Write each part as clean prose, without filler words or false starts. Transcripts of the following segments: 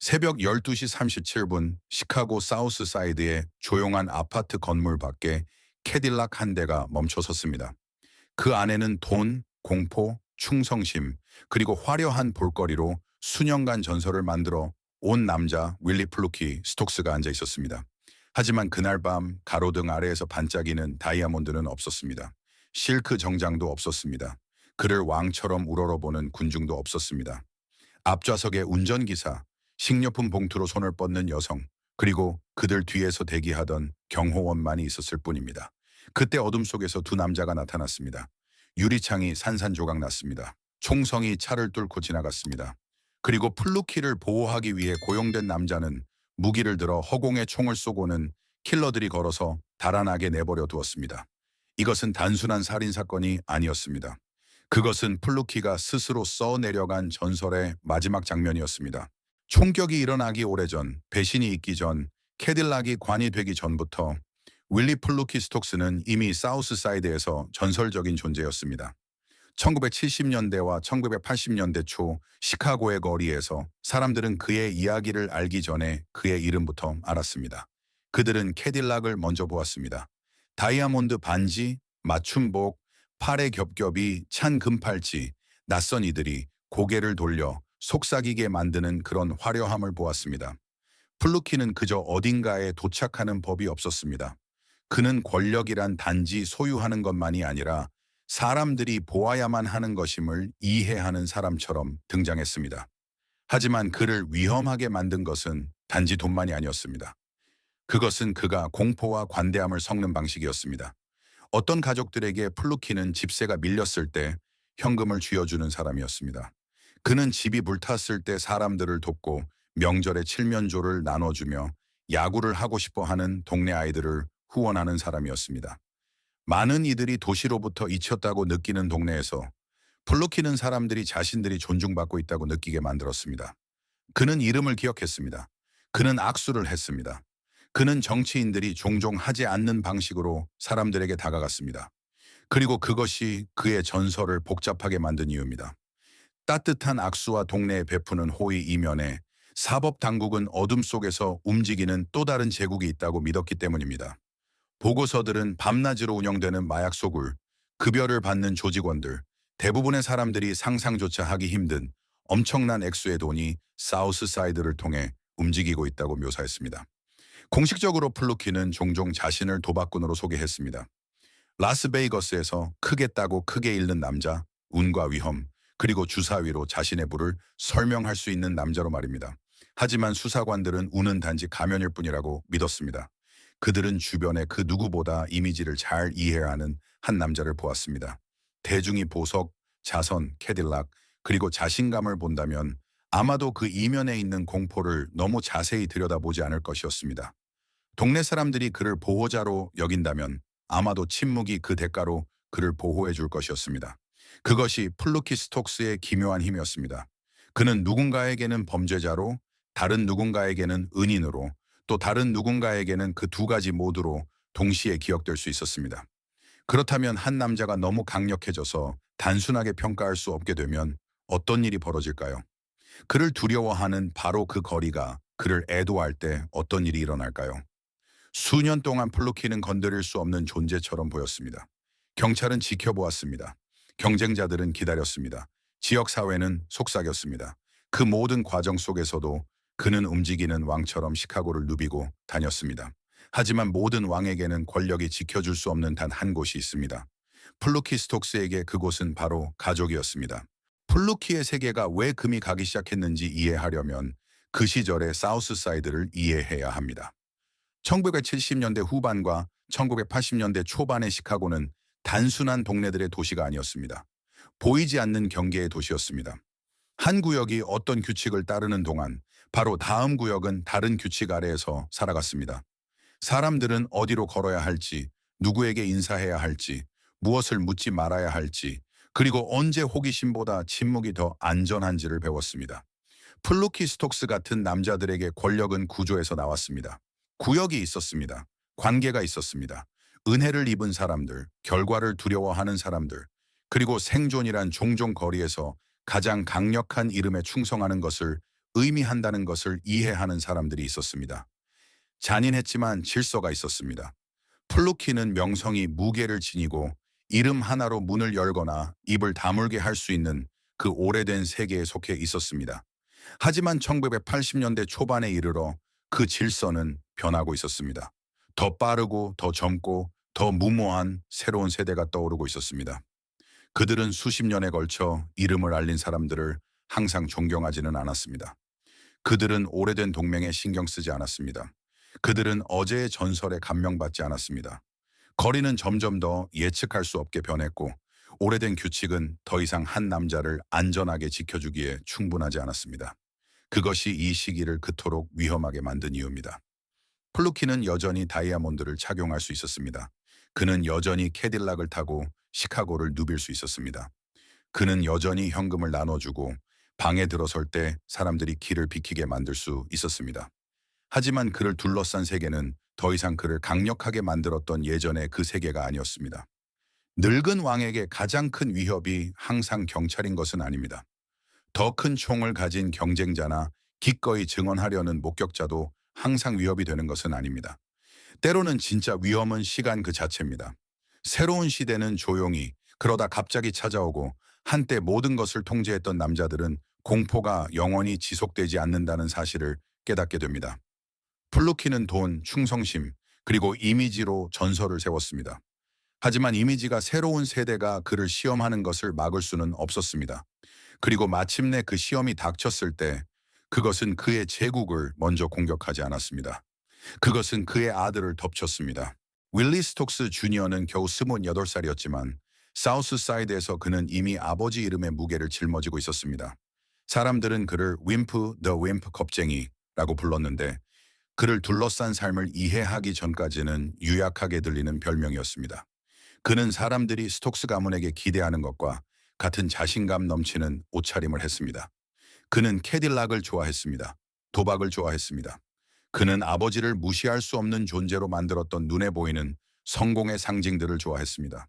새벽 12시 37분 시카고 사우스 사이드의 조용한 아파트 건물 밖에 캐딜락 한 대가 멈춰 섰습니다. 그 안에는 돈, 공포, 충성심, 그리고 화려한 볼거리로 수년간 전설을 만들어 온 남자 윌리 플루키 스톡스가 앉아 있었습니다. 하지만 그날 밤 가로등 아래에서 반짝이는 다이아몬드는 없었습니다. 실크 정장도 없었습니다. 그를 왕처럼 우러러보는 군중도 없었습니다. 앞좌석의 운전기사, 식료품 봉투로 손을 뻗는 여성, 그리고 그들 뒤에서 대기하던 경호원만이 있었을 뿐입니다. 그때 어둠 속에서 두 남자가 나타났습니다. 유리창이 산산조각 났습니다. 총성이 차를 뚫고 지나갔습니다. 그리고 플루키를 보호하기 위해 고용된 남자는 무기를 들어 허공에 총을 쏘고는 킬러들이 걸어서 달아나게 내버려 두었습니다. 이것은 단순한 살인사건이 아니었습니다. 그것은 플루키가 스스로 써내려간 전설의 마지막 장면이었습니다. 총격이 일어나기 오래전, 배신이 있기 전, 캐딜락이 관이 되기 전부터 윌리 플루키 스톡스는 이미 사우스 사이드에서 전설적인 존재였습니다. 1970년대와 1980년대 초 시카고의 거리에서 사람들은 그의 이야기를 알기 전에 그의 이름부터 알았습니다. 그들은 캐딜락을 먼저 보았습니다. 다이아몬드 반지, 맞춤복, 팔의 겹겹이 찬 금팔찌, 낯선 이들이 고개를 돌려 속삭이게 만드는 그런 화려함을 보았습니다. 플루키는 그저 어딘가에 도착하는 법이 없었습니다. 그는 권력이란 단지 소유하는 것만이 아니라 사람들이 보아야만 하는 것임을 이해하는 사람처럼 등장했습니다. 하지만 그를 위험하게 만든 것은 단지 돈만이 아니었습니다. 그것은 그가 공포와 관대함을 섞는 방식이었습니다. 어떤 가족들에게 플루키는 집세가 밀렸을 때 현금을 쥐어주는 사람이었습니다. 그는 집이 불탔을 때 사람들을 돕고 명절에 칠면조를 나눠주며 야구를 하고 싶어 하는 동네 아이들을 후원하는 사람이었습니다. 많은 이들이 도시로부터 잊혔다고 느끼는 동네에서 플루키는 사람들이 자신들이 존중받고 있다고 느끼게 만들었습니다. 그는 이름을 기억했습니다. 그는 악수를 했습니다. 그는 정치인들이 종종 하지 않는 방식으로 사람들에게 다가갔습니다. 그리고 그것이 그의 전설을 복잡하게 만든 이유입니다. 따뜻한 악수와 동네에 베푸는 호의 이면에 사법당국은 어둠 속에서 움직이는 또 다른 제국이 있다고 믿었기 때문입니다. 보고서들은 밤낮으로 운영되는 마약 소굴, 급여를 받는 조직원들, 대부분의 사람들이 상상조차 하기 힘든 엄청난 액수의 돈이 사우스 사이드를 통해 움직이고 있다고 묘사했습니다. 공식적으로 플루키는 종종 자신을 도박꾼으로 소개했습니다. 라스베이거스에서 크게 따고 크게 잃는 남자, 운과 위험, 그리고 주사위로 자신의 부를 설명할 수 있는 남자로 말입니다. 하지만 수사관들은 운은 단지 가면일 뿐이라고 믿었습니다. 그들은 주변의 그 누구보다 이미지를 잘 이해하는 한 남자를 보았습니다. 대중이 보석, 자선, 캐딜락, 그리고 자신감을 본다면 아마도 그 이면에 있는 공포를 너무 자세히 들여다보지 않을 것이었습니다. 동네 사람들이 그를 보호자로 여긴다면 아마도 침묵이 그 대가로 그를 보호해 줄 것이었습니다. 그것이 플루키 스톡스의 기묘한 힘이었습니다. 그는 누군가에게는 범죄자로, 다른 누군가에게는 은인으로, 또 다른 누군가에게는 그 두 가지 모두로 동시에 기억될 수 있었습니다. 그렇다면 한 남자가 너무 강력해져서 단순하게 평가할 수 없게 되면 어떤 일이 벌어질까요? 그를 두려워하는 바로 그 거리가 그를 애도할 때 어떤 일이 일어날까요? 수년 동안 플루키는 건드릴 수 없는 존재처럼 보였습니다. 경찰은 지켜보았습니다. 경쟁자들은 기다렸습니다. 지역사회는 속삭였습니다. 그 모든 과정 속에서도 그는 움직이는 왕처럼 시카고를 누비고 다녔습니다. 하지만 모든 왕에게는 권력이 지켜줄 수 없는 단 한 곳이 있습니다. 플루키 스톡스에게 그곳은 바로 가족이었습니다. 플루키의 세계가 왜 금이 가기 시작했는지 이해하려면 그 시절의 사우스 사이드를 이해해야 합니다. 1970년대 후반과 1980년대 초반의 시카고는 단순한 동네들의 도시가 아니었습니다. 보이지 않는 경계의 도시였습니다. 한 구역이 어떤 규칙을 따르는 동안 바로 다음 구역은 다른 규칙 아래에서 살아갔습니다. 사람들은 어디로 걸어야 할지, 누구에게 인사해야 할지, 무엇을 묻지 말아야 할지, 그리고 언제 호기심보다 침묵이 더 안전한지를 배웠습니다. 플루키 스톡스 같은 남자들에게 권력은 구조에서 나왔습니다. 구역이 있었습니다. 관계가 있었습니다. 은혜를 입은 사람들, 결과를 두려워하는 사람들, 그리고 생존이란 종종 거리에서 가장 강력한 이름에 충성하는 것을 의미한다는 것을 이해하는 사람들이 있었습니다. 잔인했지만 질서가 있었습니다. 플루키는 명성이 무게를 지니고 이름 하나로 문을 열거나 입을 다물게 할 수 있는 그 오래된 세계에 속해 있었습니다. 하지만 1980년대 초반에 이르러 그 질서는 변하고 있었습니다. 더 빠르고 더 젊고 더 무모한 새로운 세대가 떠오르고 있었습니다. 그들은 수십 년에 걸쳐 이름을 알린 사람들을 항상 존경하지는 않았습니다. 그들은 오래된 동맹에 신경 쓰지 않았습니다. 그들은 어제의 전설에 감명받지 않았습니다. 거리는 점점 더 예측할 수 없게 변했고 오래된 규칙은 더 이상 한 남자를 안전하게 지켜주기에 충분하지 않았습니다. 그것이 이 시기를 그토록 위험하게 만든 이유입니다. 플루키는 여전히 다이아몬드를 착용할 수 있었습니다. 그는 여전히 캐딜락을 타고 시카고를 누빌 수 있었습니다. 그는 여전히 현금을 나눠주고 방에 들어설 때 사람들이 길을 비키게 만들 수 있었습니다. 하지만 그를 둘러싼 세계는 더 이상 그를 강력하게 만들었던 예전의 그 세계가 아니었습니다. 늙은 왕에게 가장 큰 위협이 항상 경찰인 것은 아닙니다. 더 큰 총을 가진 경쟁자나 기꺼이 증언하려는 목격자도 항상 위협이 되는 것은 아닙니다. 때로는 진짜 위험은 시간 그 자체입니다. 새로운 시대는 조용히 그러다 갑자기 찾아오고 한때 모든 것을 통제했던 남자들은 공포가 영원히 지속되지 않는다는 사실을 깨닫게 됩니다. 플루키는 돈, 충성심, 그리고 이미지로 전설을 세웠습니다. 하지만 이미지가 새로운 세대가 그를 시험하는 것을 막을 수는 없었습니다. 그리고 마침내 그 시험이 닥쳤을 때 그것은 그의 제국을 먼저 공격하지 않았습니다. 그것은 그의 아들을 덮쳤습니다. 윌리 스톡스 주니어는 겨우 28살이었지만 사우스 사이드에서 그는 이미 아버지 이름의 무게를 짊어지고 있었습니다. 사람들은 그를 윈프 더 윈프 겁쟁이라고 불렀는데 그를 둘러싼 삶을 이해하기 전까지는 유약하게 들리는 별명이었습니다. 그는 사람들이 스톡스 가문에게 기대하는 것과 같은 자신감 넘치는 옷차림을 했습니다. 그는 캐딜락을 좋아했습니다. 도박을 좋아했습니다. 그는 아버지를 무시할 수 없는 존재로 만들었던 눈에 보이는 성공의 상징들을 좋아했습니다.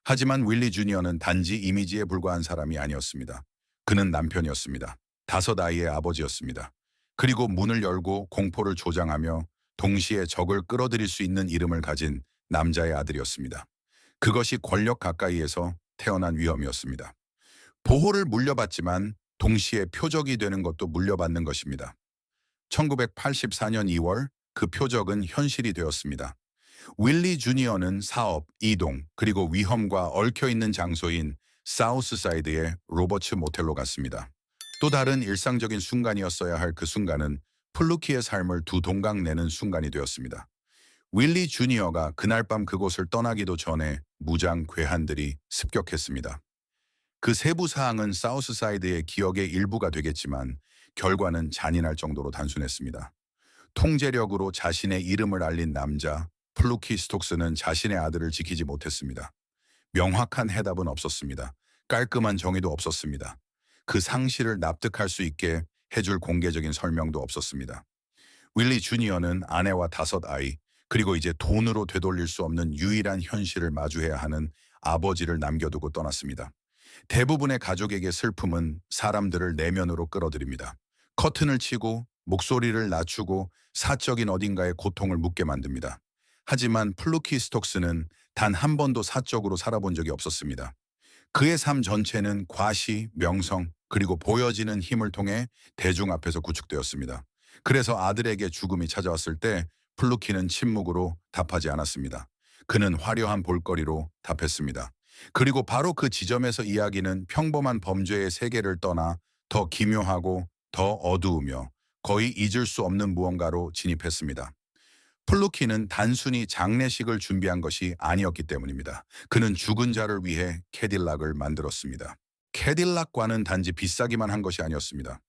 하지만 윌리 주니어는 단지 이미지에 불과한 사람이 아니었습니다. 그는 남편이었습니다. 5아이의 아버지였습니다. 그리고 문을 열고 공포를 조장하며 동시에 적을 끌어들일 수 있는 이름을 가진 남자의 아들이었습니다. 그것이 권력 가까이에서 태어난 위험이었습니다. 보호를 물려받지만 동시에 표적이 되는 것도 물려받는 것입니다. 1984년 2월 그 표적은 현실이 되었습니다. 윌리 주니어는 사업, 이동, 그리고 위험과 얽혀있는 장소인 사우스 사이드의 로버츠 모텔로 갔습니다. 또 다른 일상적인 순간이었어야 할 그 순간은 플루키의 삶을 두 동강 내는 순간이 되었습니다. 윌리 주니어가 그날 밤 그곳을 떠나기도 전에 무장 괴한들이 습격했습니다. 그 세부 사항은 사우스 사이드의 기억의 일부가 되겠지만 결과는 잔인할 정도로 단순했습니다. 통제력으로 자신의 이름을 알린 남자 플루키 스톡스는 자신의 아들을 지키지 못했습니다. 명확한 해답은 없었습니다. 깔끔한 정의도 없었습니다. 그 상실을 납득할 수 있게 해줄 공개적인 설명도 없었습니다. 윌리 주니어는 아내와 5아이, 그리고 이제 돈으로 되돌릴 수 없는 유일한 현실을 마주해야 하는 아버지를 남겨두고 떠났습니다. 대부분의 가족에게 슬픔은 사람들을 내면으로 끌어들입니다. 커튼을 치고 목소리를 낮추고 사적인 어딘가에 고통을 묻게 만듭니다. 하지만 플루키 스톡스는 단 한 번도 사적으로 살아본 적이 없었습니다. 그의 삶 전체는 과시, 명성, 그리고 보여지는 힘을 통해 대중 앞에서 구축되었습니다. 그래서 아들에게 죽음이 찾아왔을 때 플루키는 침묵으로 답하지 않았습니다. 그는 화려한 볼거리로 답했습니다. 그리고 바로 그 지점에서 이야기는 평범한 범죄의 세계를 떠나 더 기묘하고 더 어두우며 거의 잊을 수 없는 무언가로 진입했습니다. 플루키는 단순히 장례식을 준비한 것이 아니었기 때문입니다. 그는 죽은 자를 위해 캐딜락을 만들었습니다. 캐딜락과는 단지 비싸기만 한 것이 아니었습니다.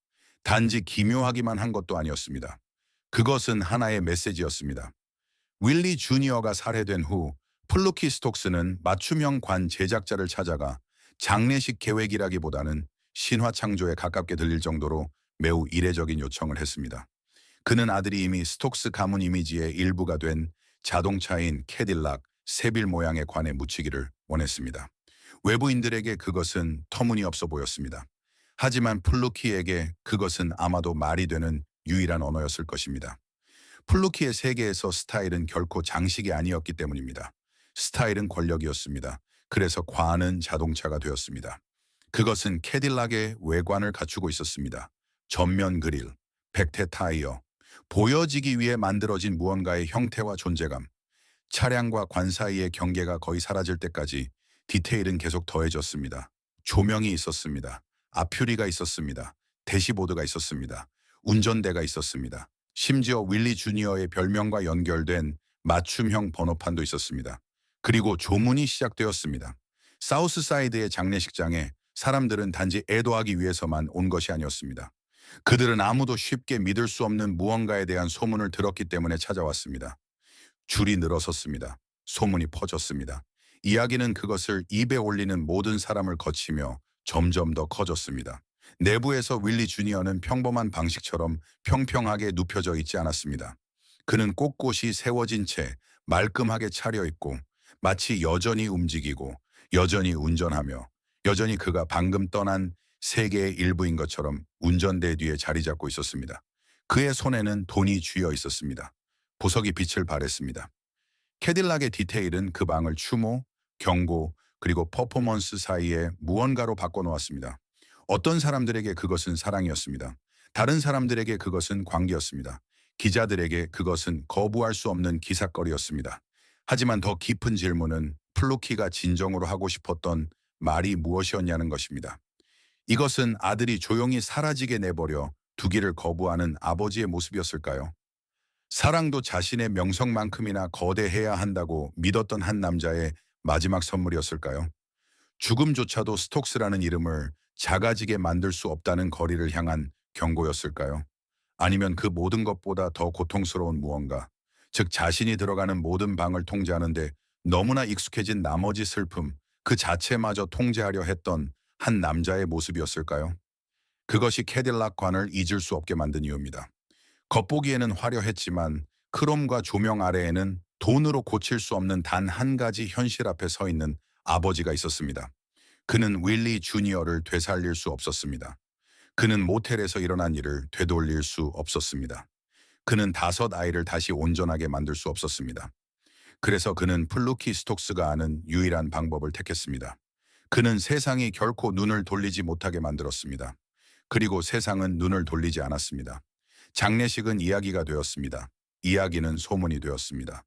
단지 기묘하기만 한 것도 아니었습니다. 그것은 하나의 메시지였습니다. 윌리 주니어가 살해된 후 플루키 스톡스는 맞춤형 관 제작자를 찾아가 장례식 계획이라기보다는 신화 창조에 가깝게 들릴 정도로 매우 이례적인 요청을 했습니다. 그는 아들이 이미 스톡스 가문 이미지의 일부가 된 자동차인 캐딜락 세빌 모양의 관에 묻히기를 원했습니다. 외부인들에게 그것은 터무니없어 보였습니다. 하지만 플루키에게 그것은 아마도 말이 되는 유일한 언어였을 것입니다. 플루키의 세계에서 스타일은 결코 장식이 아니었기 때문입니다. 스타일은 권력이었습니다. 그래서 과는 자동차가 되었습니다. 그것은 캐딜락의 외관을 갖추고 있었습니다. 전면 그릴, 백태 타이어, 보여지기 위해 만들어진 무언가의 형태와 존재감, 차량과 관 사이의 경계가 거의 사라질 때까지 디테일은 계속 더해졌습니다. 조명이 있었습니다. 앞유리가 있었습니다. 대시보드가 있었습니다. 운전대가 있었습니다. 심지어 윌리 주니어의 별명과 연결된 맞춤형 번호판도 있었습니다. 그리고 조문이 시작되었습니다. 사우스사이드의 장례식장에 사람들은 단지 애도하기 위해서만 온 것이 아니었습니다. 그들은 아무도 쉽게 믿을 수 없는 무언가에 대한 소문을 들었기 때문에 찾아왔습니다. 줄이 늘어섰습니다. 소문이 퍼졌습니다. 이야기는 그것을 입에 올리는 모든 사람을 거치며 점점 더 커졌습니다. 내부에서 윌리 주니어는 평범한 방식처럼 평평하게 눕혀져 있지 않았습니다. 그는 꼿꼿이 세워진 채 말끔하게 차려입고 마치 여전히 움직이고 여전히 운전하며 여전히 그가 방금 떠난 세계의 일부인 것처럼 운전대 뒤에 자리 잡고 있었습니다. 그의 손에는 돈이 쥐어 있었습니다. 보석이 빛을 발했습니다. 캐딜락의 디테일은 그 방을 추모, 경고, 그리고 퍼포먼스 사이에 무언가로 바꿔놓았습니다. 어떤 사람들에게 그것은 사랑이었습니다. 다른 사람들에게 그것은 관계였습니다. 기자들에게 그것은 거부할 수 없는 기사거리였습니다. 하지만 더 깊은 질문은 플루키가 진정으로 하고 싶었던 말이 무엇이었냐는 것입니다. 이것은 아들이 조용히 사라지게 내버려 두기를 거부하는 아버지의 모습이었을까요? 사랑도 자신의 명성만큼이나 거대해야 한다고 믿었던 한 남자의 마지막 선물이었을까요? 죽음조차도 스톡스라는 이름을 작아지게 만들 수 없다는 거리를 향한 경고였을까요? 아니면 그 모든 것보다 더 고통스러운 무언가, 즉 자신이 들어가는 모든 방을 통제하는데 너무나 익숙해진 나머지 슬픔, 그 자체마저 통제하려 했던 한 남자의 모습이었을까요? 그것이 캐딜락 관을 잊을 수 없게 만든 이유입니다. 겉보기에는 화려했지만 크롬과 조명 아래에는 돈으로 고칠 수 없는 단 한 가지 현실 앞에 서 있는 아버지가 있었습니다. 그는 윌리 주니어를 되살릴 수 없었습니다. 그는 모텔에서 일어난 일을 되돌릴 수 없었습니다. 그는 5 아이를 다시 온전하게 만들 수 없었습니다. 그래서 그는 플루키 스톡스가 아는 유일한 방법을 택했습니다. 그는 세상이 결코 눈을 돌리지 못하게 만들었습니다. 그리고 세상은 눈을 돌리지 않았습니다. 장례식은 이야기가 되었습니다. 이야기는 소문이 되었습니다.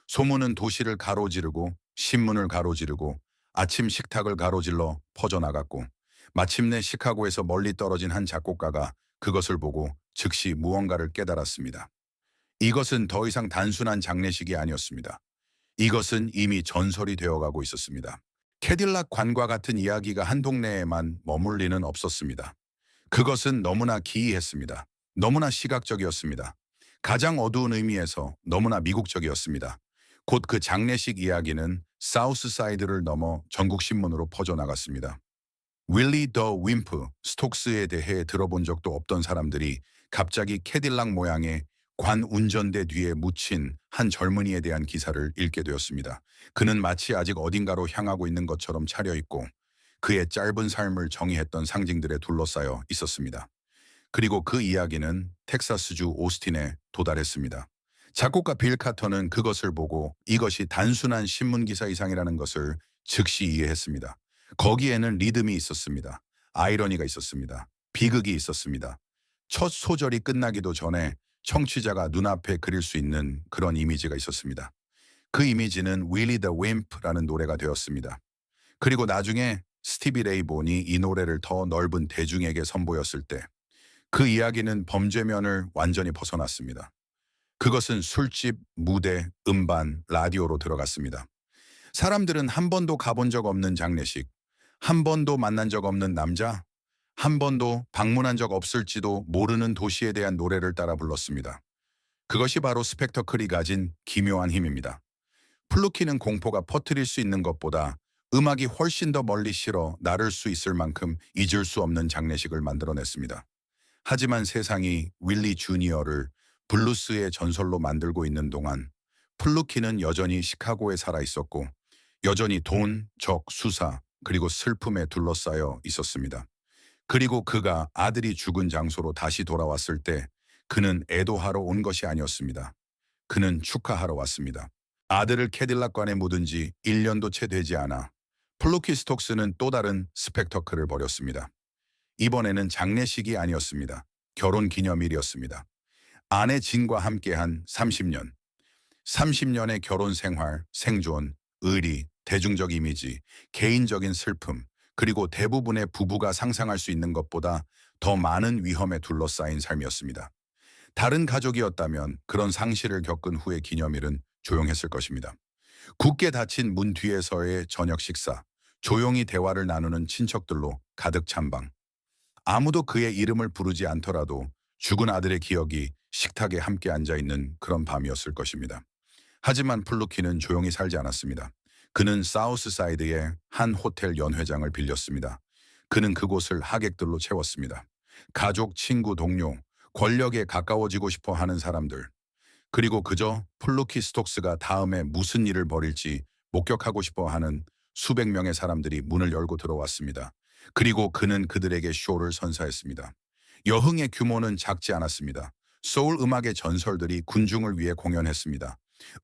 소문은 도시를 가로지르고 신문을 가로지르고 아침 식탁을 가로질러 퍼져나갔고 마침내 시카고에서 멀리 떨어진 한 작곡가가 그것을 보고 즉시 무언가를 깨달았습니다. 이것은 더 이상 단순한 장례식이 아니었습니다. 이것은 이미 전설이 되어가고 있었습니다. 캐딜락 관과 같은 이야기가 한 동네에만 머물 리는 없었습니다. 그것은 너무나 기이했습니다. 너무나 시각적이었습니다. 가장 어두운 의미에서 너무나 미국적이었습니다. 곧 그 장례식 이야기는 사우스사이드를 넘어 전국 신문으로 퍼져나갔습니다. 윌리 더 윈프 스톡스에 대해 들어본 적도 없던 사람들이 갑자기 캐딜락 모양의 관 운전대 뒤에 묻힌 한 젊은이에 대한 기사를 읽게 되었습니다. 그는 마치 아직 어딘가로 향하고 있는 것처럼 차려입고 그의 짧은 삶을 정의했던 상징들에 둘러싸여 있었습니다. 그리고 그 이야기는 텍사스주 오스틴에 도달했습니다. 작곡가 빌 카터는 그것을 보고 이것이 단순한 신문기사 이상이라는 것을 즉시 이해했습니다. 거기에는 리듬이 있었습니다. 아이러니가 있었습니다. 비극이 있었습니다. 첫 소절이 끝나기도 전에 청취자가 눈앞에 그릴 수 있는 그런 이미지가 있었습니다. 그 이미지는 Willie the Wimp라는 노래가 되었습니다. 그리고 나중에 스티비 레이 본이 이 노래를 더 넓은 대중에게 선보였을 때 그 이야기는 범죄면을 완전히 벗어났습니다. 그것은 술집, 무대, 음반, 라디오로 들어갔습니다. 사람들은 한 번도 가본 적 없는 장례식, 한 번도 만난 적 없는 남자, 한 번도 방문한 적 없을지도 모르는 도시에 대한 노래를 따라 불렀습니다. 그것이 바로 스펙터클이 가진 기묘한 힘입니다. 플루키는 공포가 퍼뜨릴 수 있는 것보다 음악이 훨씬 더 멀리 실어 나를 수 있을 만큼 잊을 수 없는 장례식을 만들어냈습니다. 하지만 세상이 윌리 주니어를 블루스의 전설로 만들고 있는 동안 플루키는 여전히 시카고에 살아 있었고 여전히 돈, 적, 수사, 그리고 슬픔에 둘러싸여 있었습니다. 그리고 그가 아들이 죽은 장소로 다시 돌아왔을 때 그는 애도하러 온 것이 아니었습니다. 그는 축하하러 왔습니다. 아들을 캐딜락관에 묻은 지 1년도 채 되지 않아 플루키 스톡스는 또 다른 스펙터클을 벌였습니다. 이번에는 장례식이 아니었습니다. 결혼 기념일이었습니다. 아내 진과 함께한 30년. 30년의 결혼 생활, 생존, 의리, 대중적 이미지, 개인적인 슬픔, 그리고 대부분의 부부가 상상할 수 있는 것보다 더 많은 위험에 둘러싸인 삶이었습니다. 다른 가족이었다면 그런 상실을 겪은 후의 기념일은 조용했을 것입니다. 굳게 닫힌 문 뒤에서의 저녁 식사, 조용히 대화를 나누는 친척들로 가득 찬 방. 아무도 그의 이름을 부르지 않더라도 죽은 아들의 기억이 식탁에 함께 앉아있는 그런 밤이었을 것입니다. 하지만 플루키는 조용히 살지 않았습니다. 그는 사우스사이드의 한 호텔 연회장을 빌렸습니다. 그는 그곳을 하객들로 채웠습니다. 가족, 친구, 동료, 권력에 가까워지고 싶어 하는 사람들, 그리고 그저 플루키 스톡스가 다음에 무슨 일을 벌일지 목격하고 싶어 하는 수백 명의 사람들이 문을 열고 들어왔습니다. 그리고 그는 그들에게 쇼를 선사했습니다. 여흥의 규모는 작지 않았습니다. 소울 음악의 전설들이 군중을 위해 공연했습니다.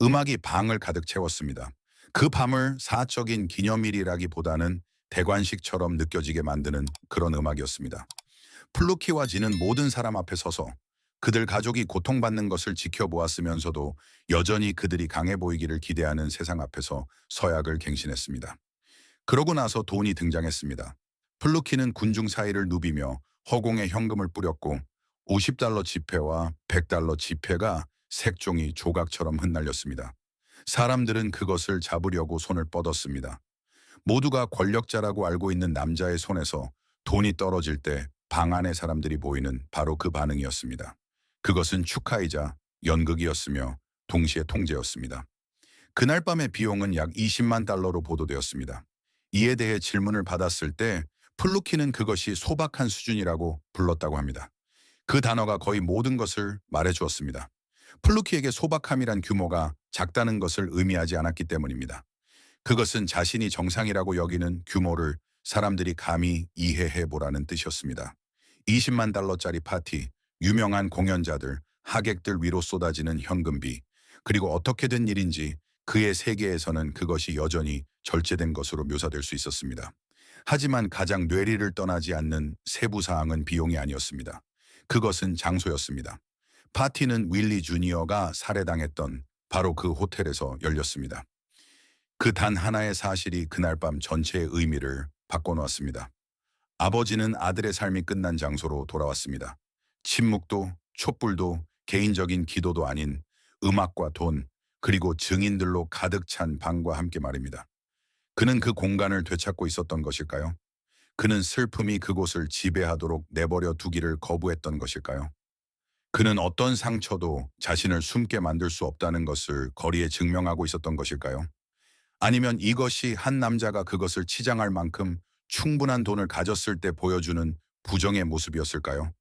음악이 방을 가득 채웠습니다. 그 밤을 사적인 기념일이라기보다는 대관식처럼 느껴지게 만드는 그런 음악이었습니다. 플루키와 지는 모든 사람 앞에 서서 그들 가족이 고통받는 것을 지켜보았으면서도 여전히 그들이 강해 보이기를 기대하는 세상 앞에서 서약을 갱신했습니다. 그러고 나서 돈이 등장했습니다. 플루키는 군중 사이를 누비며 허공에 현금을 뿌렸고 50달러 지폐와 100달러 지폐가 색종이 조각처럼 흩날렸습니다. 사람들은 그것을 잡으려고 손을 뻗었습니다. 모두가 권력자라고 알고 있는 남자의 손에서 돈이 떨어질 때 방 안의 사람들이 보이는 바로 그 반응이었습니다. 그것은 축하이자 연극이었으며 동시에 통제였습니다. 그날 밤의 비용은 약 20만 달러로 보도되었습니다. 이에 대해 질문을 받았을 때 플루키는 그것이 소박한 수준이라고 불렀다고 합니다. 그 단어가 거의 모든 것을 말해주었습니다. 플루키에게 소박함이란 규모가 작다는 것을 의미하지 않았기 때문입니다. 그것은 자신이 정상이라고 여기는 규모를 사람들이 감히 이해해 보라는 뜻이었습니다. 20만 달러짜리 파티, 유명한 공연자들, 하객들 위로 쏟아지는 현금비, 그리고 어떻게 된 일인지 그의 세계에서는 그것이 여전히 절제된 것으로 묘사될 수 있었습니다. 하지만 가장 뇌리를 떠나지 않는 세부 사항은 비용이 아니었습니다. 그것은 장소였습니다. 파티는 윌리 주니어가 살해당했던 바로 그 호텔에서 열렸습니다. 그 단 하나의 사실이 그날 밤 전체의 의미를 바꿔놓았습니다. 아버지는 아들의 삶이 끝난 장소로 돌아왔습니다. 침묵도 촛불도 개인적인 기도도 아닌 음악과 돈 그리고 증인들로 가득 찬 방과 함께 말입니다. 그는 그 공간을 되찾고 있었던 것일까요? 그는 슬픔이 그곳을 지배하도록 내버려 두기를 거부했던 것일까요? 그는 어떤 상처도 자신을 숨게 만들 수 없다는 것을 거리에 증명하고 있었던 것일까요? 아니면 이것이 한 남자가 그것을 치장할 만큼 충분한 돈을 가졌을 때 보여주는 부정의 모습이었을까요?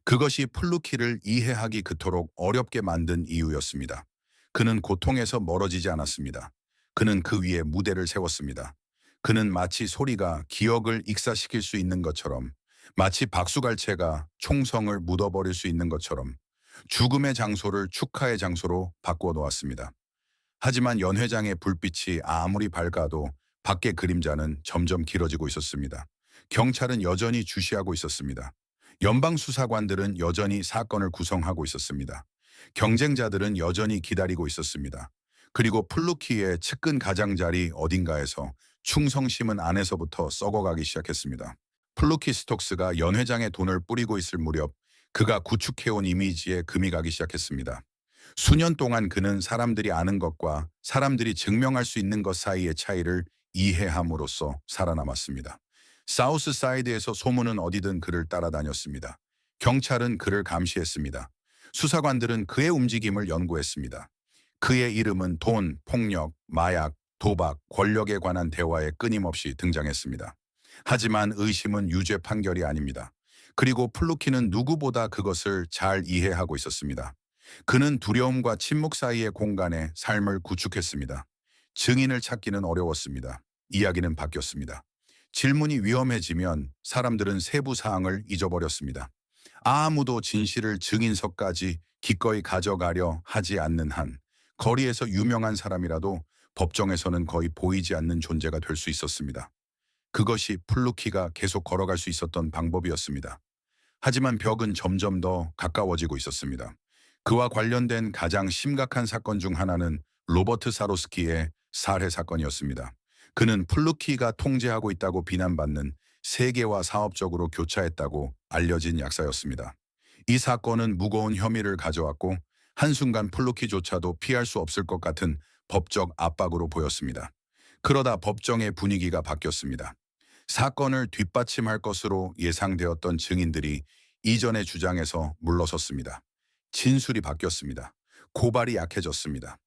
그것이 플루키를 이해하기 그토록 어렵게 만든 이유였습니다. 그는 고통에서 멀어지지 않았습니다. 그는 그 위에 무대를 세웠습니다. 그는 마치 소리가 기억을 익사시킬 수 있는 것처럼, 마치 박수갈채가 총성을 묻어버릴 수 있는 것처럼 죽음의 장소를 축하의 장소로 바꾸어 놓았습니다. 하지만 연회장의 불빛이 아무리 밝아도 밖의 그림자는 점점 길어지고 있었습니다. 경찰은 여전히 주시하고 있었습니다. 연방수사관들은 여전히 사건을 구성하고 있었습니다. 경쟁자들은 여전히 기다리고 있었습니다. 그리고 플루키의 측근 가장자리 어딘가에서 충성심은 안에서부터 썩어가기 시작했습니다. 플루키 스톡스가 연회장에 돈을 뿌리고 있을 무렵 그가 구축해온 이미지에 금이 가기 시작했습니다. 수년 동안 그는 사람들이 아는 것과 사람들이 증명할 수 있는 것 사이의 차이를 이해함으로써 살아남았습니다. 사우스 사이드에서 소문은 어디든 그를 따라다녔습니다. 경찰은 그를 감시했습니다. 수사관들은 그의 움직임을 연구했습니다. 그의 이름은 돈, 폭력, 마약, 도박, 권력에 관한 대화에 끊임없이 등장했습니다. 하지만 의심은 유죄 판결이 아닙니다. 그리고 플루키는 누구보다 그것을 잘 이해하고 있었습니다. 그는 두려움과 침묵 사이의 공간에 삶을 구축했습니다. 증인을 찾기는 어려웠습니다. 이야기는 바뀌었습니다. 질문이 위험해지면 사람들은 세부 사항을 잊어버렸습니다. 아무도 진실을 증인서까지 기꺼이 가져가려 하지 않는 한 거리에서 유명한 사람이라도 법정에서는 거의 보이지 않는 존재가 될 수 있었습니다. 그것이 플루키가 계속 걸어갈 수 있었던 방법이었습니다. 하지만 벽은 점점 더 가까워지고 있었습니다. 그와 관련된 가장 심각한 사건 중 하나는 로버트 사로스키의 살해 사건이었습니다. 그는 플루키가 통제하고 있다고 비난받는 세계와 사업적으로 교차했다고 알려진 약사였습니다. 이 사건은 무거운 혐의를 가져왔고 한순간 플루키조차도 피할 수 없을 것 같은 법적 압박으로 보였습니다. 그러다 법정의 분위기가 바뀌었습니다. 사건을 뒷받침할 것으로 예상되었던 증인들이 이전의 주장에서 물러섰습니다. 진술이 바뀌었습니다. 고발이 약해졌습니다.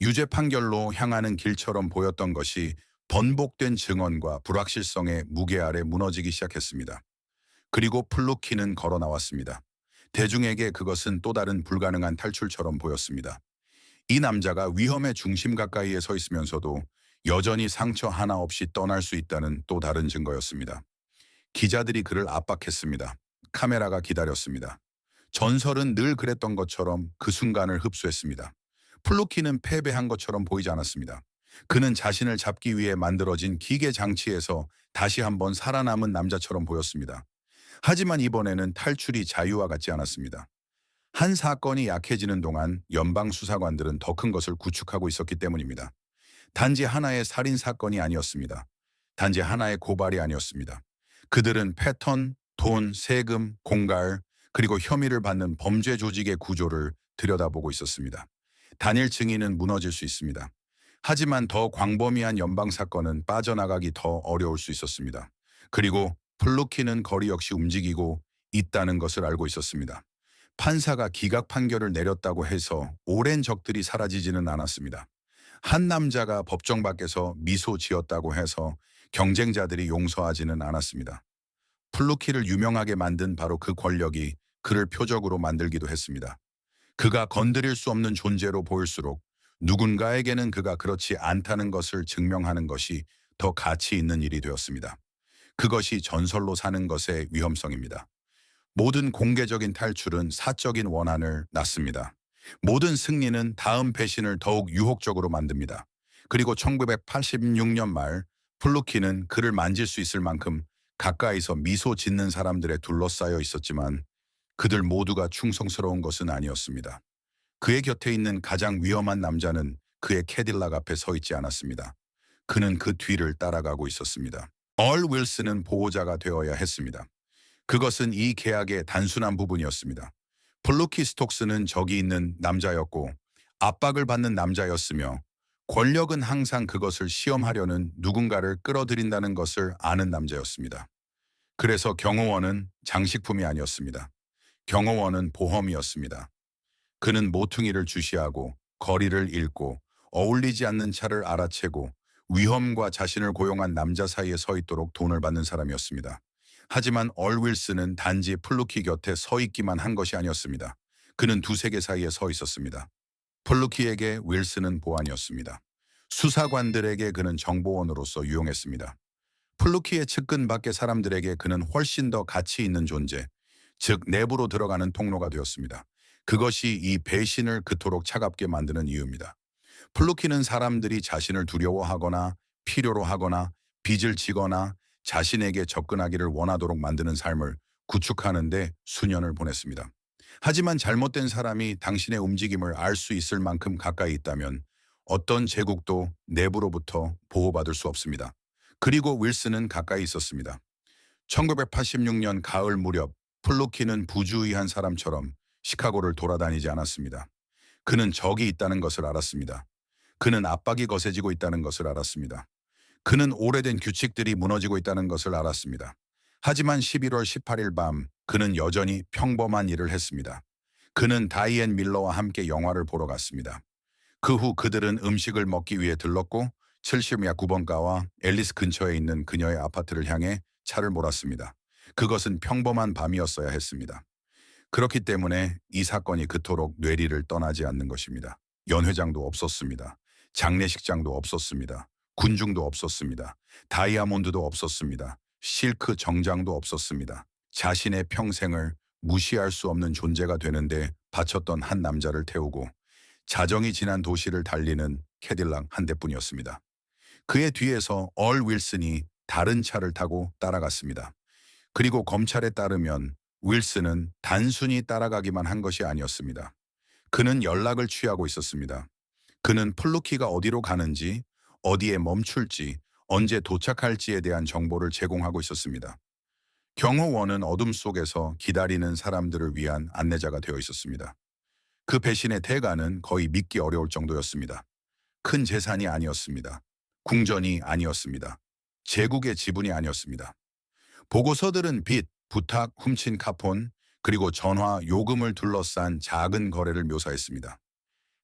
유죄 판결로 향하는 길처럼 보였던 것이 번복된 증언과 불확실성의 무게 아래 무너지기 시작했습니다. 그리고 플루키는 걸어 나왔습니다. 대중에게 그것은 또 다른 불가능한 탈출처럼 보였습니다. 이 남자가 위험의 중심 가까이에 서 있으면서도 여전히 상처 하나 없이 떠날 수 있다는 또 다른 증거였습니다. 기자들이 그를 압박했습니다. 카메라가 기다렸습니다. 전설은 늘 그랬던 것처럼 그 순간을 흡수했습니다. 플루키는 패배한 것처럼 보이지 않았습니다. 그는 자신을 잡기 위해 만들어진 기계 장치에서 다시 한번 살아남은 남자처럼 보였습니다. 하지만 이번에는 탈출이 자유와 같지 않았습니다. 한 사건이 약해지는 동안 연방 수사관들은 더 큰 것을 구축하고 있었기 때문입니다. 단지 하나의 살인 사건이 아니었습니다. 단지 하나의 고발이 아니었습니다. 그들은 패턴, 돈, 세금, 공갈, 그리고 혐의를 받는 범죄 조직의 구조를 들여다보고 있었습니다. 단일 증인은 무너질 수 있습니다. 하지만 더 광범위한 연방 사건은 빠져나가기 더 어려울 수 있었습니다. 그리고 플루키는 거리 역시 움직이고 있다는 것을 알고 있었습니다. 판사가 기각 판결을 내렸다고 해서 오랜 적들이 사라지지는 않았습니다. 한 남자가 법정 밖에서 미소 지었다고 해서 경쟁자들이 용서하지는 않았습니다. 플루키를 유명하게 만든 바로 그 권력이 그를 표적으로 만들기도 했습니다. 그가 건드릴 수 없는 존재로 보일수록 누군가에게는 그가 그렇지 않다는 것을 증명하는 것이 더 가치 있는 일이 되었습니다. 그것이 전설로 사는 것의 위험성입니다. 모든 공개적인 탈출은 사적인 원한을 낳습니다. 모든 승리는 다음 배신을 더욱 유혹적으로 만듭니다. 그리고 1986년 말 플루키는 그를 만질 수 있을 만큼 가까이서 미소 짓는 사람들에 둘러싸여 있었지만 그들 모두가 충성스러운 것은 아니었습니다. 그의 곁에 있는 가장 위험한 남자는 그의 캐딜락 앞에 서 있지 않았습니다. 그는 그 뒤를 따라가고 있었습니다. 얼 윌슨은 보호자가 되어야 했습니다. 그것은 이 계약의 단순한 부분이었습니다. 플루키 스톡스는 적이 있는 남자였고 압박을 받는 남자였으며 권력은 항상 그것을 시험하려는 누군가를 끌어들인다는 것을 아는 남자였습니다. 그래서 경호원은 장식품이 아니었습니다. 경호원은 보험이었습니다. 그는 모퉁이를 주시하고 거리를 잃고 어울리지 않는 차를 알아채고 위험과 자신을 고용한 남자 사이에 서 있도록 돈을 받는 사람이었습니다. 하지만 얼 윌슨은 단지 플루키 곁에 서 있기만 한 것이 아니었습니다. 그는 두 세계 사이에 서 있었습니다. 플루키에게 윌슨은 보안이었습니다. 수사관들에게 그는 정보원으로서 유용했습니다. 플루키의 측근 밖의 사람들에게 그는 훨씬 더 가치 있는 존재, 즉 내부로 들어가는 통로가 되었습니다. 그것이 이 배신을 그토록 차갑게 만드는 이유입니다. 플루키는 사람들이 자신을 두려워하거나 필요로 하거나 빚을 지거나 자신에게 접근하기를 원하도록 만드는 삶을 구축하는데 수년을 보냈습니다. 하지만 잘못된 사람이 당신의 움직임을 알 수 있을 만큼 가까이 있다면 어떤 제국도 내부로부터 보호받을 수 없습니다. 그리고 윌슨은 가까이 있었습니다. 1986년 가을 무렵 플루키는 부주의한 사람처럼 시카고를 돌아다니지 않았습니다. 그는 적이 있다는 것을 알았습니다. 그는 압박이 거세지고 있다는 것을 알았습니다. 그는 오래된 규칙들이 무너지고 있다는 것을 알았습니다. 하지만 11월 18일 밤 그는 여전히 평범한 일을 했습니다. 그는 다이앤 밀러와 함께 영화를 보러 갔습니다. 그 후 그들은 음식을 먹기 위해 들렀고 70야 9번가와 앨리스 근처에 있는 그녀의 아파트를 향해 차를 몰았습니다. 그것은 평범한 밤이었어야 했습니다. 그렇기 때문에 이 사건이 그토록 뇌리를 떠나지 않는 것입니다. 연회장도 없었습니다. 장례식장도 없었습니다. 군중도 없었습니다. 다이아몬드도 없었습니다. 실크 정장도 없었습니다. 자신의 평생을 무시할 수 없는 존재가 되는데 바쳤던 한 남자를 태우고 자정이 지난 도시를 달리는 캐딜락 한 대뿐이었습니다. 그의 뒤에서 얼 윌슨이 다른 차를 타고 따라갔습니다. 그리고 검찰에 따르면 윌슨은 단순히 따라가기만 한 것이 아니었습니다. 그는 연락을 취하고 있었습니다. 그는 플루키가 어디로 가는지, 어디에 멈출지, 언제 도착할지에 대한 정보를 제공하고 있었습니다. 경호원은 어둠 속에서 기다리는 사람들을 위한 안내자가 되어 있었습니다. 그 배신의 대가는 거의 믿기 어려울 정도였습니다. 큰 재산이 아니었습니다. 궁전이 아니었습니다. 제국의 지분이 아니었습니다. 보고서들은 빚, 부탁, 훔친 카폰, 그리고 전화, 요금을 둘러싼 작은 거래를 묘사했습니다.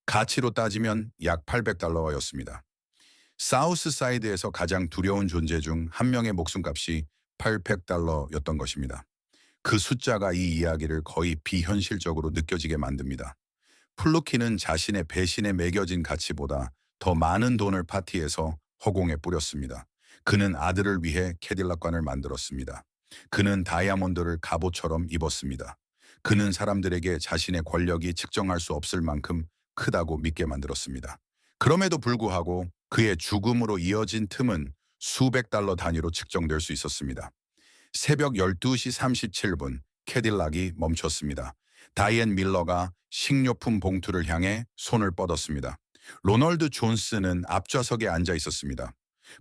가치로 따지면 약 800달러였습니다. 사우스 사이드에서 가장 두려운 존재 중 한 명의 목숨값이 800달러였던 것입니다. 그 숫자가 이 이야기를 거의 비현실적으로 느껴지게 만듭니다. 플루키는 자신의 배신에 매겨진 가치보다 더 많은 돈을 파티에서 허공에 뿌렸습니다. 그는 아들을 위해 캐딜락관을 만들었습니다. 그는 다이아몬드를 갑옷처럼 입었습니다. 그는 사람들에게 자신의 권력이 측정할 수 없을 만큼 크다고 믿게 만들었습니다. 그럼에도 불구하고 그의 죽음으로 이어진 틈은 수백 달러 단위로 측정될 수 있었습니다. 새벽 12시 37분 캐딜락이 멈췄습니다. 다이앤 밀러가 식료품 봉투를 향해 손을 뻗었습니다. 로널드 존스는 앞좌석에 앉아 있었습니다.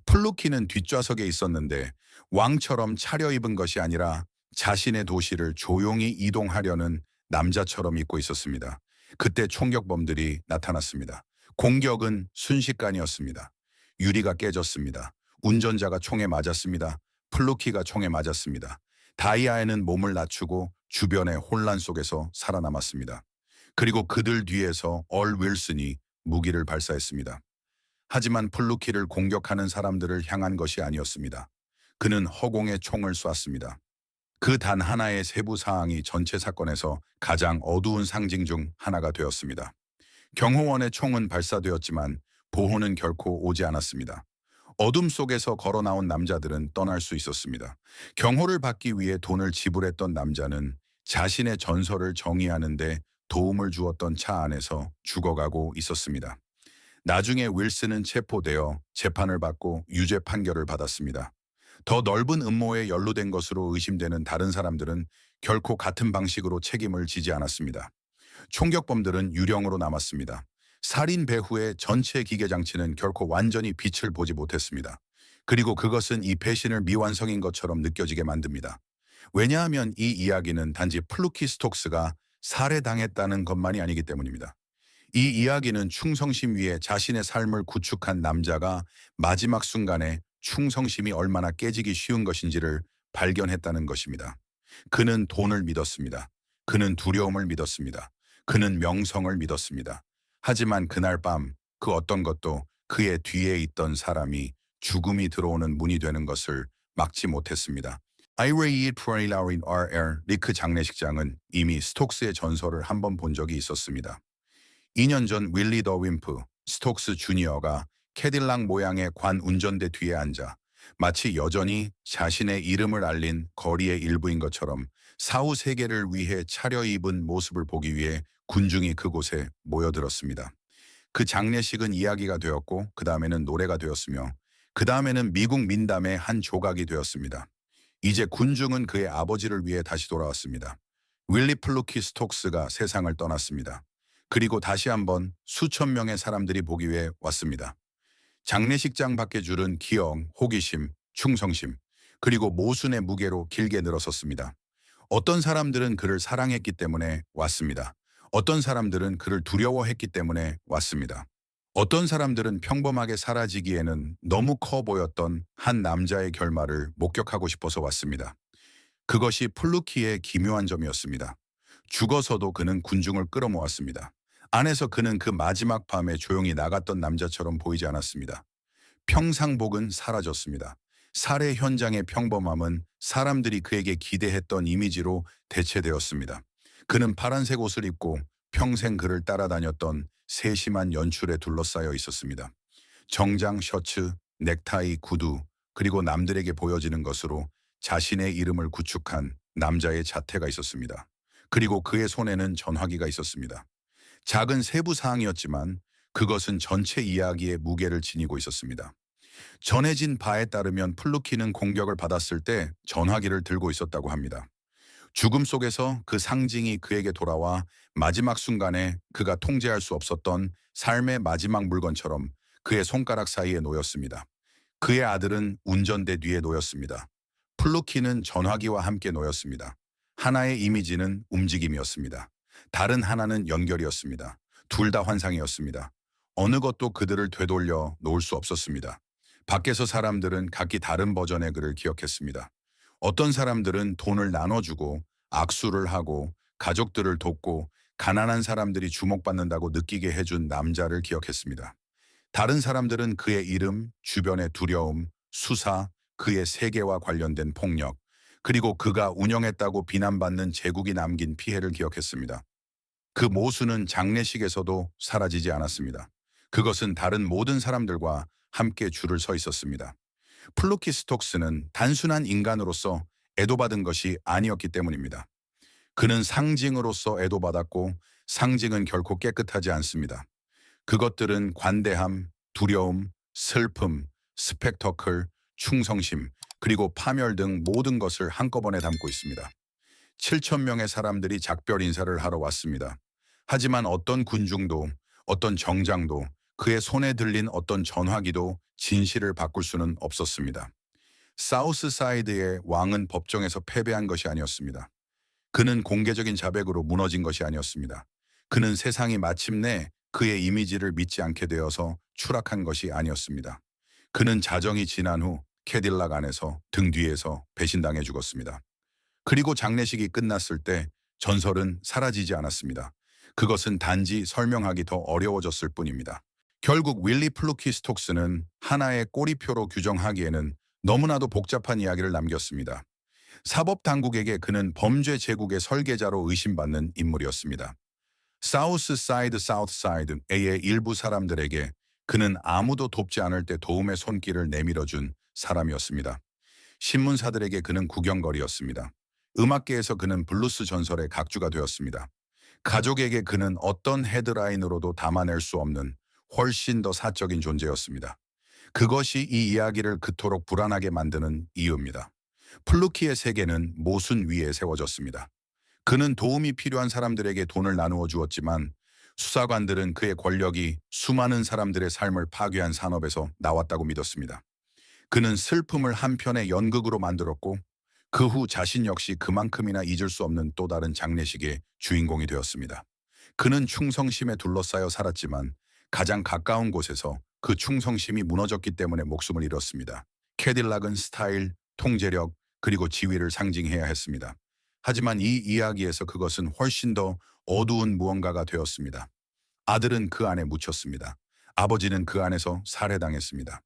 플루키는 뒷좌석에 있었는데 왕처럼 차려입은 것이 아니라 자신의 도시를 조용히 이동하려는 남자처럼 입고 있었습니다. 그때 총격범들이 나타났습니다. 공격은 순식간이었습니다. 유리가 깨졌습니다. 운전자가 총에 맞았습니다. 플루키가 총에 맞았습니다. 다이아에는 몸을 낮추고 주변의 혼란 속에서 살아남았습니다. 그리고 그들 뒤에서 얼 윌슨이 무기를 발사했습니다. 하지만 플루키를 공격하는 사람들을 향한 것이 아니었습니다. 그는 허공에 총을 쐈습니다. 그 단 하나의 세부 사항이 전체 사건에서 가장 어두운 상징 중 하나가 되었습니다. 경호원의 총은 발사되었지만 보호는 결코 오지 않았습니다. 어둠 속에서 걸어 나온 남자들은 떠날 수 있었습니다. 경호를 받기 위해 돈을 지불했던 남자는 자신의 전설을 정의하는 데 도움을 주었던 차 안에서 죽어가고 있었습니다. 나중에 윌슨은 체포되어 재판을 받고 유죄 판결을 받았습니다. 더 넓은 음모에 연루된 것으로 의심되는 다른 사람들은 결코 같은 방식으로 책임을 지지 않았습니다. 총격범들은 유령으로 남았습니다. 살인 배후의 전체 기계장치는 결코 완전히 빛을 보지 못했습니다. 그리고 그것은 이 배신을 미완성인 것처럼 느껴지게 만듭니다. 왜냐하면 이 이야기는 단지 플루키 스톡스가 살해당했다는 것만이 아니기 때문입니다. 이 이야기는 충성심 위에 자신의 삶을 구축한 남자가 마지막 순간에 충성심이 얼마나 깨지기 쉬운 것인지를 발견했다는 것입니다. 그는 돈을 믿었습니다. 그는 두려움을 믿었습니다. 그는 명성을 믿었습니다. 하지만 그날 밤 그 어떤 것도 그의 뒤에 있던 사람이 죽음이 들어오는 문이 되는 것을 막지 못했습니다. 아이레이 프레이라린 RR 리크 장례식장은 이미 스톡스의 전설을 한 번 본 적이 있었습니다. 2년 전 윌리 더 윈프, 스톡스 주니어가 캐딜락 모양의 관 운전대 뒤에 앉아 마치 여전히 자신의 이름을 알린 거리의 일부인 것처럼 사후 세계를 위해 차려입은 모습을 보기 위해 군중이 그곳에 모여들었습니다. 그 장례식은 이야기가 되었고 그 다음에는 노래가 되었으며 그 다음에는 미국 민담의 한 조각이 되었습니다. 이제 군중은 그의 아버지를 위해 다시 돌아왔습니다. 윌리 플루키 스톡스가 세상을 떠났습니다. 그리고 다시 한번 수천 명의 사람들이 보기 위해 왔습니다. 장례식장 밖의 줄은 기억, 호기심, 충성심, 그리고 모순의 무게로 길게 늘어섰습니다. 어떤 사람들은 그를 사랑했기 때문에 왔습니다. 어떤 사람들은 그를 두려워했기 때문에 왔습니다. 어떤 사람들은 평범하게 사라지기에는 너무 커 보였던 한 남자의 결말을 목격하고 싶어서 왔습니다. 그것이 플루키의 기묘한 점이었습니다. 죽어서도 그는 군중을 끌어모았습니다. 안에서 그는 그 마지막 밤에 조용히 나갔던 남자처럼 보이지 않았습니다. 평상복은 사라졌습니다. 살해 현장의 평범함은 사람들이 그에게 기대했던 이미지로 대체되었습니다. 그는 파란색 옷을 입고 평생 그를 따라다녔던 세심한 연출에 둘러싸여 있었습니다. 정장, 셔츠, 넥타이, 구두, 그리고 남들에게 보여지는 것으로 자신의 이름을 구축한 남자의 자태가 있었습니다. 그리고 그의 손에는 전화기가 있었습니다. 작은 세부 사항이었지만 그것은 전체 이야기의 무게를 지니고 있었습니다. 전해진 바에 따르면 플루키는 공격을 받았을 때 전화기를 들고 있었다고 합니다. 죽음 속에서 그 상징이 그에게 돌아와 마지막 순간에 그가 통제할 수 없었던 삶의 마지막 물건처럼 그의 손가락 사이에 놓였습니다. 그의 아들은 운전대 뒤에 놓였습니다. 플루키는 전화기와 함께 놓였습니다. 하나의 이미지는 움직임이었습니다. 다른 하나는 연결이었습니다. 둘 다 환상이었습니다. 어느 것도 그들을 되돌려 놓을 수 없었습니다. 밖에서 사람들은 각기 다른 버전의 그를 기억했습니다. 어떤 사람들은 돈을 나눠주고 악수를 하고 가족들을 돕고 가난한 사람들이 주목받는다고 느끼게 해준 남자를 기억했습니다. 다른 사람들은 그의 이름, 주변의 두려움, 수사, 그의 세계와 관련된 폭력, 그리고 그가 운영했다고 비난받는 제국이 남긴 피해를 기억했습니다. 그 모순은 장례식에서도 사라지지 않았습니다. 그것은 다른 모든 사람들과 함께 줄을 서 있었습니다. 플루키 스톡스는 단순한 인간으로서 애도받은 것이 아니었기 때문입니다. 그는 상징으로서 애도받았고 상징은 결코 깨끗하지 않습니다. 그것들은 관대함, 두려움, 슬픔, 스펙터클, 충성심, 그리고 파멸 등 모든 것을 한꺼번에 담고 있습니다. 7천 명의 사람들이 작별 인사를 하러 왔습니다. 하지만 어떤 군중도, 어떤 정장도, 그의 손에 들린 어떤 전화기도 진실을 바꿀 수는 없었습니다. 사우스 사이드의 왕은 법정에서 패배한 것이 아니었습니다. 그는 공개적인 자백으로 무너진 것이 아니었습니다. 그는 세상이 마침내 그의 이미지를 믿지 않게 되어서 추락한 것이 아니었습니다. 그는 자정이 지난 후 캐딜락 안에서 등 뒤에서 배신당해 죽었습니다. 그리고 장례식이 끝났을 때 전설은 사라지지 않았습니다. 그것은 단지 설명하기 더 어려워졌을 뿐입니다. 결국 윌리 플루키 스톡스는 하나의 꼬리표로 규정하기에는 너무나도 복잡한 이야기를 남겼습니다. 사법당국에게 그는 범죄 제국의 설계자로 의심받는 인물이었습니다. 사우스 사이드 사우스 사이드의 일부 사람들에게 그는 아무도 돕지 않을 때 도움의 손길을 내밀어준 사람이었습니다. 신문사들에게 그는 구경거리였습니다. 음악계에서 그는 블루스 전설의 각주가 되었습니다. 가족에게 그는 어떤 헤드라인으로도 담아낼 수 없는 훨씬 더 사적인 존재였습니다. 그것이 이 이야기를 그토록 불안하게 만드는 이유입니다. 플루키의 세계는 모순 위에 세워졌습니다. 그는 도움이 필요한 사람들에게 돈을 나누어 주었지만 수사관들은 그의 권력이 수많은 사람들의 삶을 파괴한 산업에서 나왔다고 믿었습니다. 그는 슬픔을 한편의 연극으로 만들었고 그 후 자신 역시 그만큼이나 잊을 수 없는 또 다른 장례식의 주인공이 되었습니다. 그는 충성심에 둘러싸여 살았지만 가장 가까운 곳에서 그 충성심이 무너졌기 때문에 목숨을 잃었습니다. 캐딜락은 스타일, 통제력, 그리고 지위를 상징해야 했습니다. 하지만 이 이야기에서 그것은 훨씬 더 어두운 무언가가 되었습니다. 아들은 그 안에 묻혔습니다. 아버지는 그 안에서 살해당했습니다.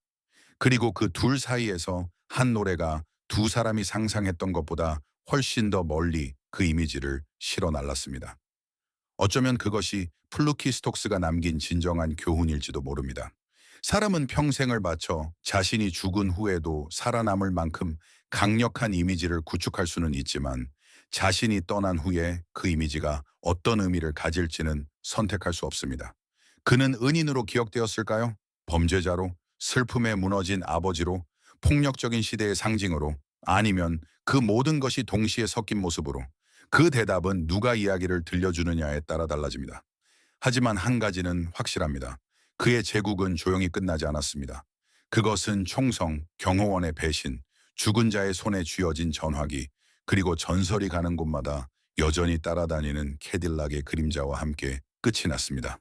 그리고 그 둘 사이에서 한 노래가 두 사람이 상상했던 것보다 훨씬 더 멀리 그 이미지를 실어 날랐습니다. 어쩌면 그것이 플루키 스톡스가 남긴 진정한 교훈일지도 모릅니다. 사람은 평생을 바쳐 자신이 죽은 후에도 살아남을 만큼 강력한 이미지를 구축할 수는 있지만 자신이 떠난 후에 그 이미지가 어떤 의미를 가질지는 선택할 수 없습니다. 그는 은인으로 기억되었을까요? 범죄자로? 슬픔에 무너진 아버지로? 폭력적인 시대의 상징으로? 아니면 그 모든 것이 동시에 섞인 모습으로? 그 대답은 누가 이야기를 들려주느냐에 따라 달라집니다. 하지만 한 가지는 확실합니다. 그의 제국은 조용히 끝나지 않았습니다. 그것은 총성, 경호원의 배신, 죽은 자의 손에 쥐어진 전화기, 그리고 전설이 가는 곳마다 여전히 따라다니는 캐딜락의 그림자와 함께 끝이 났습니다.